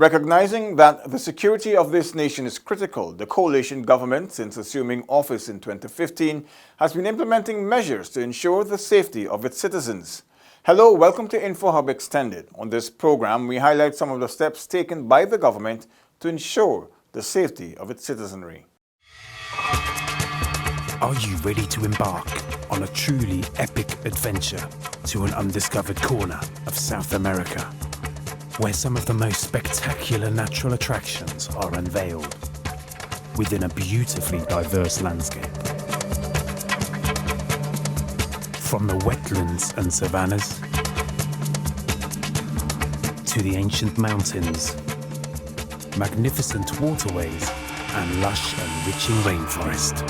Recognizing that the security of this nation is critical, the coalition government, since assuming office in 2015, has been implementing measures to ensure the safety of its citizens. Hello, welcome to InfoHub Extended. On this program, we highlight some of the steps taken by the government to ensure the safety of its citizenry. Are you ready to embark on a truly epic adventure to an undiscovered corner of South America, where some of the most spectacular natural attractions are unveiled within a beautifully diverse landscape? From the wetlands and savannas to the ancient mountains, magnificent waterways and lush and enriching rainforest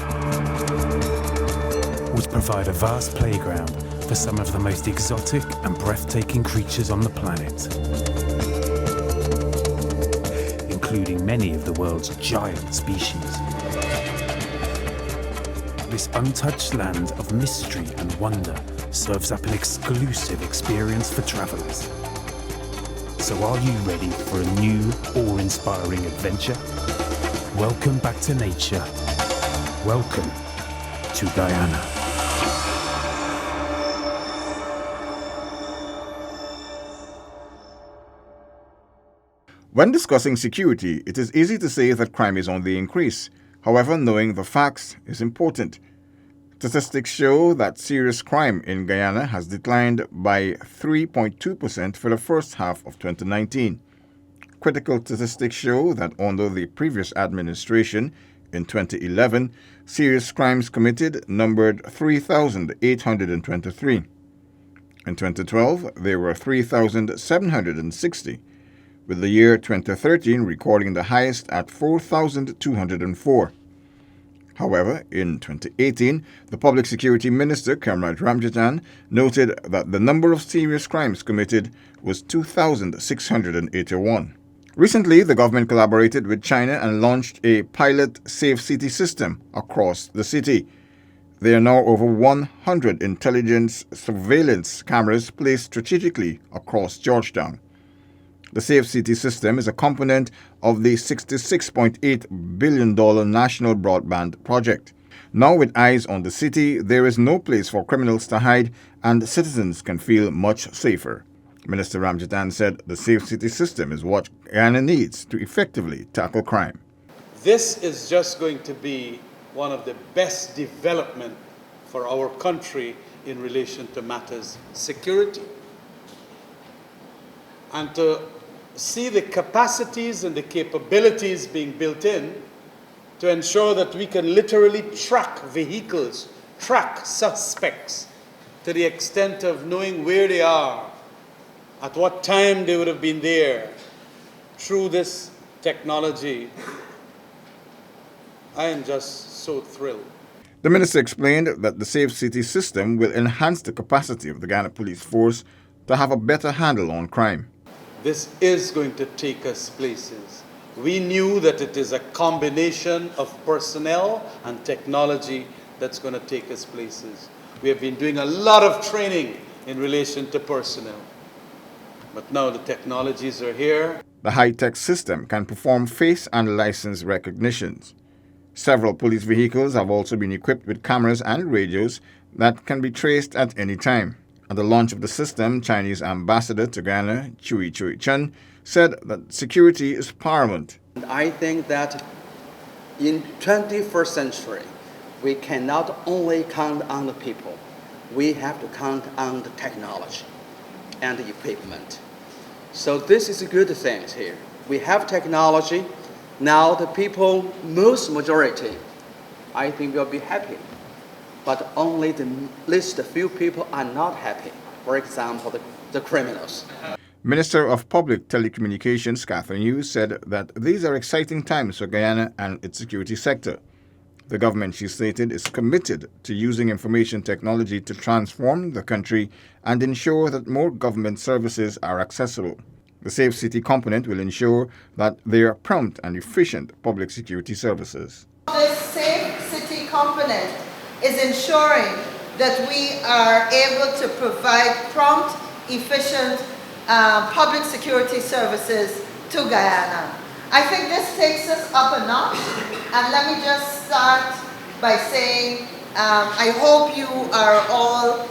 would provide a vast playground for some of the most exotic and breathtaking creatures on the planet, including many of the world's giant species. This untouched land of mystery and wonder serves up an exclusive experience for travelers. So are you ready for a new, awe-inspiring adventure? Welcome back to nature. Welcome to Guyana. When discussing security, it is easy to say that crime is on the increase. However, knowing the facts is important. Statistics show that serious crime in Guyana has declined by 3.2% for the first half of 2019. Critical statistics show that under the previous administration, in 2011, serious crimes committed numbered 3,823. In 2012, there were 3,760. With the year 2013 recording the highest at 4,204. However, in 2018, the Public Security Minister, Kamraj Ramjatan, noted that the number of serious crimes committed was 2,681. Recently, the government collaborated with China and launched a pilot safe city system across the city. There are now over 100 intelligence surveillance cameras placed strategically across Georgetown. The Safe City system is a component of the $66.8 billion National Broadband Project. Now with eyes on the city, there is no place for criminals to hide and citizens can feel much safer. Minister Ramjatan said the Safe City system is what Guyana needs to effectively tackle crime. This is just going to be one of the best development for our country in relation to matters security. And to see the capacities and the capabilities being built in to ensure that we can literally track vehicles, track suspects to the extent of knowing where they are, at what time they would have been there. Through this technology, I am just so thrilled. The minister explained that the Safe City system will enhance the capacity of the Guyana Police Force to have a better handle on crime. This is going to take us places. We knew that it is a combination of personnel and technology that's going to take us places. We have been doing a lot of training in relation to personnel. But now the technologies are here. The high-tech system can perform face and license recognitions. Several police vehicles have also been equipped with cameras and radios that can be traced at any time. At the launch of the system, Chinese ambassador to Guyana, Chui Chen, said that security is paramount. I think that in 21st century, we cannot only count on the people. We have to count on the technology and the equipment. So this is a good thing here. We have technology. Now the people, most majority, I think will be happy. But only the least few people are not happy. For example, the criminals. Minister of Public Telecommunications, Catherine Yu, said that these are exciting times for Guyana and its security sector. The government, she stated, is committed to using information technology to transform the country and ensure that more government services are accessible. The Safe City component will ensure that there are prompt and efficient public security services. This Safe City component is ensuring that we are able to provide prompt, efficient public security services to Guyana. I think this takes us up a notch, and let me just start by saying I hope you are all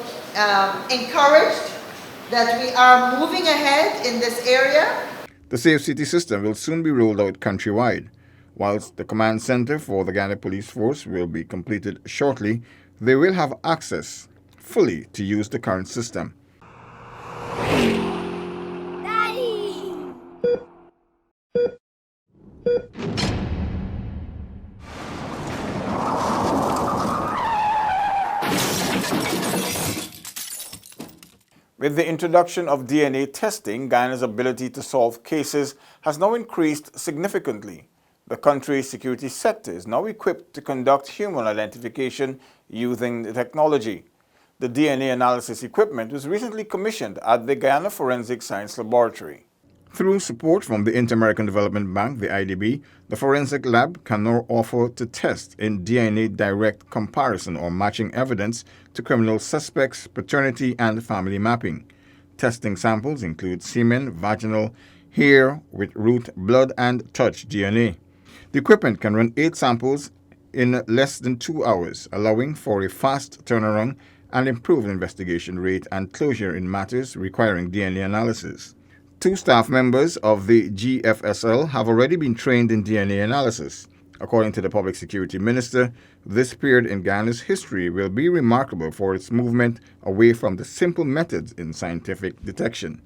encouraged that we are moving ahead in this area. The Safe City system will soon be rolled out countrywide. Whilst the command center for the Guyana Police Force will be completed shortly, they will have access fully to use the current system. With the introduction of DNA testing, Guyana's ability to solve cases has now increased significantly. The country's security sector is now equipped to conduct human identification using the technology. The DNA analysis equipment was recently commissioned at the Guyana Forensic Science Laboratory. Through support from the Inter-American Development Bank, the IDB, the forensic lab can now offer to test in DNA direct comparison or matching evidence to criminal suspects, paternity, and family mapping. Testing samples include semen, vaginal, hair with root, blood, and touch DNA. The equipment can run 8 samples in less than 2 hours, allowing for a fast turnaround and improved investigation rate and closure in matters requiring DNA analysis. 2 staff members of the GFSL have already been trained in DNA analysis. According to the Public Security Minister, this period in Guyana's history will be remarkable for its movement away from the simple methods in scientific detection.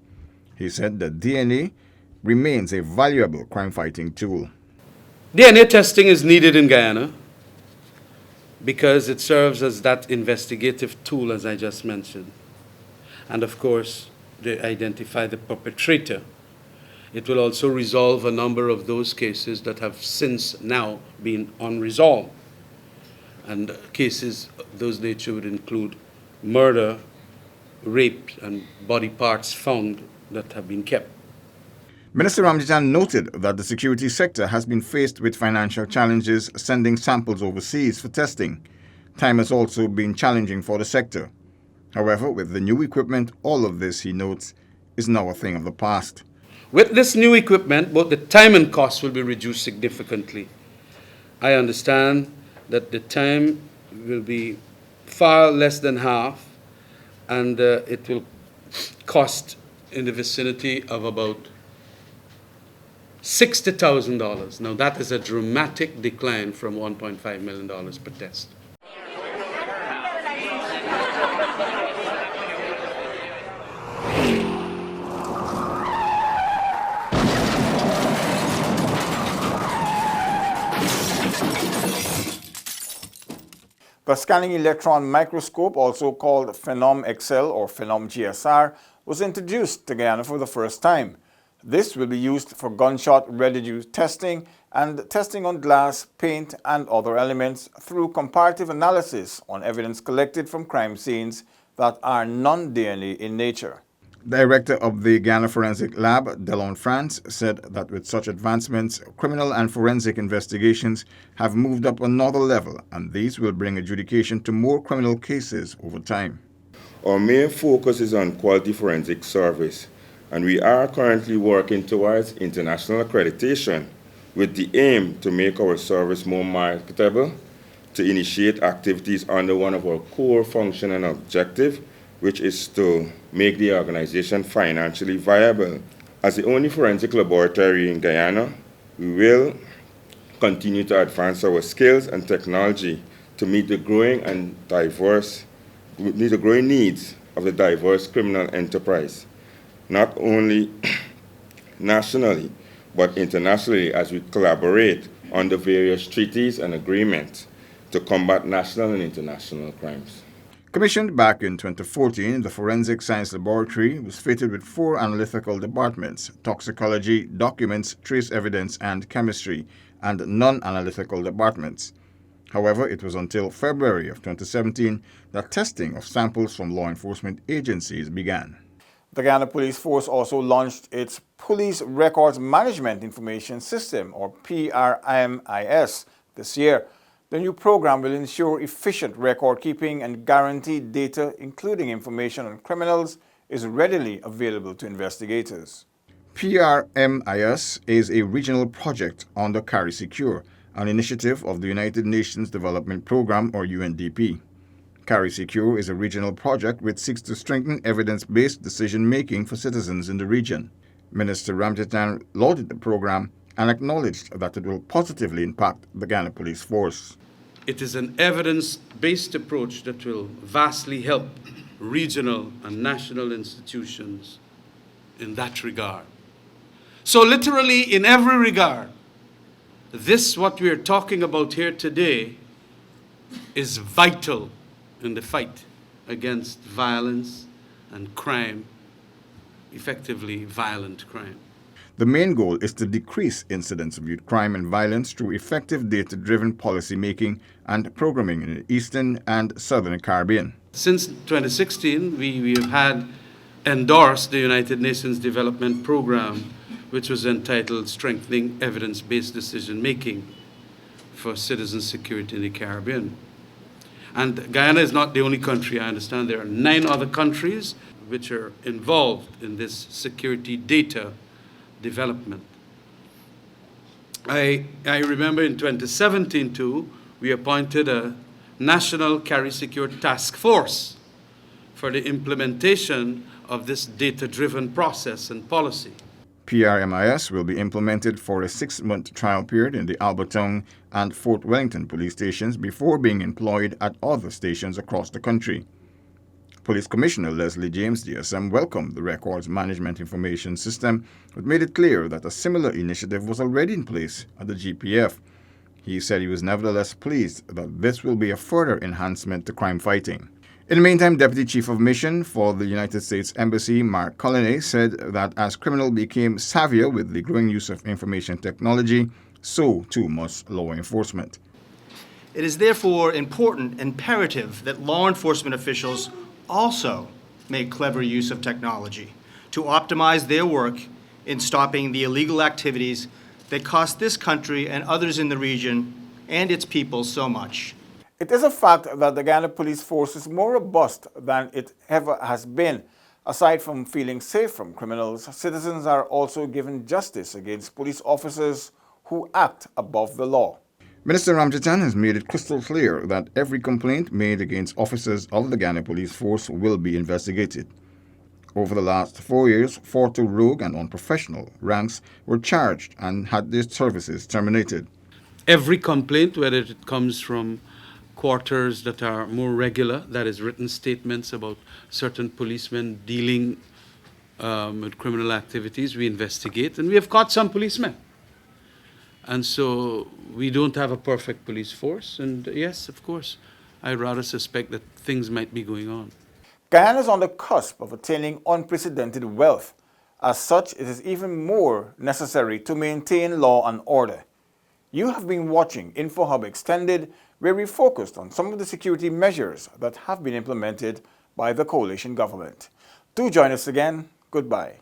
He said that DNA remains a valuable crime-fighting tool. DNA testing is needed in Guyana because it serves as that investigative tool, as I just mentioned. And of course, they identify the perpetrator. It will also resolve a number of those cases that have since now been unresolved. And cases of those nature would include murder, rape, and body parts found that have been kept. Minister Ramjijan noted that the security sector has been faced with financial challenges sending samples overseas for testing. Time has also been challenging for the sector. However, with the new equipment, all of this, he notes, is now a thing of the past. With this new equipment, both the time and cost will be reduced significantly. I understand that the time will be far less than half, and it will cost in the vicinity of about $60,000. Now, that is a dramatic decline from $1.5 million per test. The scanning electron microscope, also called Phenom XL or Phenom GSR, was introduced to Guyana for the first time. This will be used for gunshot residue testing and testing on glass, paint, and other elements through comparative analysis on evidence collected from crime scenes that are non-DNA in nature. Director of the Guyana Forensic Lab, Delon France, said that with such advancements, criminal and forensic investigations have moved up another level, and these will bring adjudication to more criminal cases over time. Our main focus is on quality forensic service, and we are currently working towards international accreditation with the aim to make our service more marketable, to initiate activities under one of our core function and objective, which is to make the organization financially viable. As the only forensic laboratory in Guyana, we will continue to advance our skills and technology to meet the growing needs of the diverse criminal enterprise, not only nationally, but internationally as we collaborate on the various treaties and agreements to combat national and international crimes. Commissioned back in 2014, the Forensic Science Laboratory was fitted with 4 analytical departments: toxicology, documents, trace evidence, and chemistry, and non-analytical departments. However, it was until February of 2017 that testing of samples from law enforcement agencies began. The Guyana Police Force also launched its Police Records Management Information System, or PRMIS, this year. The new program will ensure efficient record keeping and guarantee data, including information on criminals, is readily available to investigators. PRMIS is a regional project under Carry Secure, an initiative of the United Nations Development Programme, or UNDP. Carry Secure is a regional project which seeks to strengthen evidence-based decision-making for citizens in the region. Minister Ramjatan lauded the program and acknowledged that it will positively impact the Guyana Police Force. It is an evidence-based approach that will vastly help regional and national institutions in that regard. So literally, in every regard, what we are talking about here today is vital in the fight against violence and crime, effectively violent crime. The main goal is to decrease incidents of youth crime and violence through effective data-driven policy making and programming in the Eastern and Southern Caribbean. Since 2016, we have had endorsed the United Nations Development Programme, which was entitled Strengthening Evidence-Based Decision-Making for Citizen Security in the Caribbean. And Guyana is not the only country. I understand there are 9 other countries which are involved in this security data development. I remember in 2017 too, we appointed a National Carry Secure Task Force for the implementation of this data-driven process and policy. PRMIS will be implemented for a 6-month trial period in the Albertown and Fort Wellington police stations before being employed at other stations across the country. Police Commissioner Leslie James, DSM, welcomed the Records Management Information System, but made it clear that a similar initiative was already in place at the GPF. He said he was nevertheless pleased that this will be a further enhancement to crime fighting. In the meantime, Deputy Chief of Mission for the United States Embassy, Mark Collinet, said that as criminals became savvier with the growing use of information technology, so too must law enforcement. It is therefore important, imperative, that law enforcement officials also make clever use of technology to optimize their work in stopping the illegal activities that cost this country and others in the region and its people so much. It is a fact that the Guyana Police Force is more robust than it ever has been. Aside from feeling safe from criminals, citizens are also given justice against police officers who act above the law. Minister Ramjatan has made it crystal clear that every complaint made against officers of the Guyana Police Force will be investigated. Over the last 4 years, 40 rogue and unprofessional ranks were charged and had their services terminated. Every complaint, whether it comes from quarters that are more regular, that is written statements about certain policemen dealing with criminal activities, we investigate, and we have caught some policemen. And so we don't have a perfect police force, and yes, of course, I rather suspect that things might be going on. Guyana is on the cusp of attaining unprecedented wealth. As such, it is even more necessary to maintain law and order. You have been watching InfoHub Extended, where we focused on some of the security measures that have been implemented by the coalition government. Do join us again. Goodbye.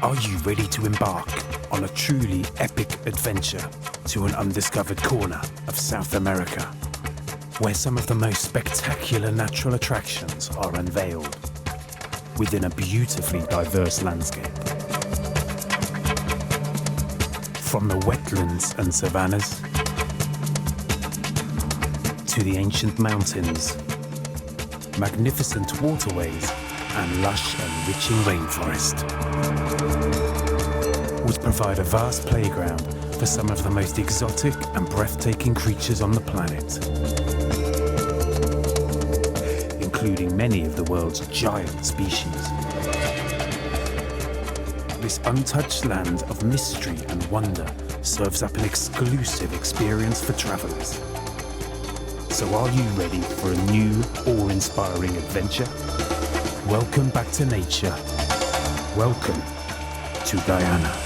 Are you ready to embark on a truly epic adventure to an undiscovered corner of South America, where some of the most spectacular natural attractions are unveiled within a beautifully diverse landscape? From the wetlands and savannas to the ancient mountains, magnificent waterways and lush enriching rainforest would provide a vast playground for some of the most exotic and breathtaking creatures on the planet, including many of the world's giant species. This untouched land of mystery and wonder serves up an exclusive experience for travelers. So are you ready for a new, awe-inspiring adventure? Welcome back to nature. Welcome to Guyana.